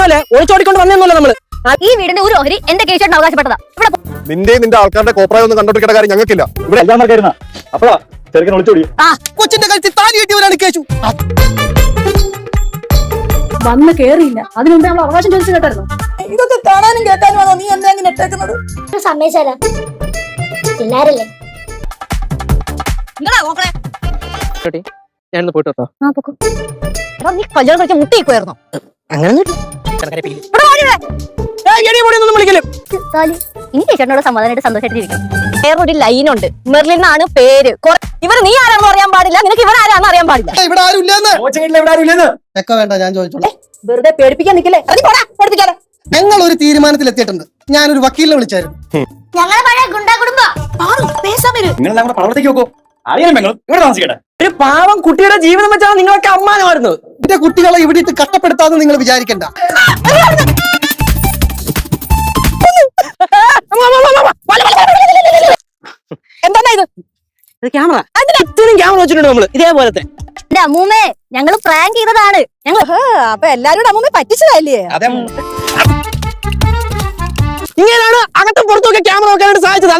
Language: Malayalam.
പോലെ ഒളിച്ചോടിക്കൊണ്ട് വന്നൊന്നുമല്ല നമ്മള്. ഈ വീടിന്റെ ഒരു ഓഹരി എന്റെ കേശോട്ടിന് അവകാശപ്പെട്ടതാ. നിന്റെ ആൾക്കാരുടെ കോപ്രായം ഒന്നും കണ്ടോട്ടിക്കേണ്ട കാര്യം ഞങ്ങൾക്കില്ല. ഇവിടെ എല്ലാം നടക്കായിരുന്ന അപ്പഴാ ചെറുക്കൻ ഒളിച്ചോടി. കൊച്ചിന്റെ കഴുത്തിൽ താലി കെട്ടിയവരാണ് കേശു. വന്ന് കേറിയില്ല, അതിനുമുമ്പ് നമ്മൾ അവകാശം ചോദിച്ചു കേട്ടായിരുന്നു. ഇതൊക്കെ കാണാനും കേൾക്കാനുമാണോ നീ എന്നെ അങ്ങനെ ഇട്ടേക്കുന്നത്? സമ്മതിച്ചാലോ പിള്ളേരല്ലേ. ഞാനൊന്ന് പോയിട്ട് കേട്ടോ. നീ കല്യാണം കഴിച്ച മുട്ടിക്കുമായിരുന്നോ? അങ്ങനെ ഇനി ചേട്ടനോട് സമാധാനമായിട്ട് സന്തോഷമായിട്ടിരിക്കും. വേറൊരു ലൈനുണ്ട്, മെർലിൻ എന്നാണ് പേര്. ഇവർ നീ ആരാണെന്ന് അറിയാൻ പാടില്ല, നിനക്ക് ഇവർ ആരാണെന്ന് അറിയാൻ പാടില്ല. ഇവിടെ ആരും വേണ്ട, ഞാൻ ചോദിച്ചോളൂ. വെറുതെ പേടിപ്പിക്കാൻ നിൽക്കില്ലേ, പേടിപ്പിക്കാതെ. ഞങ്ങൾ ഒരു തീരുമാനത്തിൽ എത്തിയിട്ടുണ്ട്. ഞാനൊരു വക്കീലിനെ വിളിച്ചായിരുന്നു. ഞങ്ങളെ പഴയ ഗുണ്ടാ കുടുംബം. നിങ്ങൾ പളവത്തേക്ക് നോക്കൂ. അറിയാൻ നിങ്ങൾ ഇവിടെ താമസിക്കട്ടെ. ഒരു പാവം കുട്ടിയുടെ ജീവിതം വെച്ചാണ് നിങ്ങളൊക്കെ അമ്മാനമായിരുന്നു. എന്റെ കുട്ടികളെ ഇവിടെ ഇട്ട് കഷ്ടപ്പെടുത്താന്ന് നിങ്ങൾ വിചാരിക്കണ്ട. എന്താ ഇത്? ക്യാമറ ക്യാമറ വെച്ചിട്ടുണ്ട് നമ്മള് ഇതേപോലത്തെ. എന്റെ അമ്മൂമ്മേ, ഞങ്ങള് പ്രാങ്ക് ചെയ്തതാണ്. ഞങ്ങൾ അപ്പൊ എല്ലാരും അമ്മൂമ്മ പറ്റിച്ചതല്ലേ? ഇങ്ങനെയാണ് അകത്തും പുറത്തും ഒക്കെ ക്യാമറ വെക്കാനായിട്ട് സാധിച്ചത്.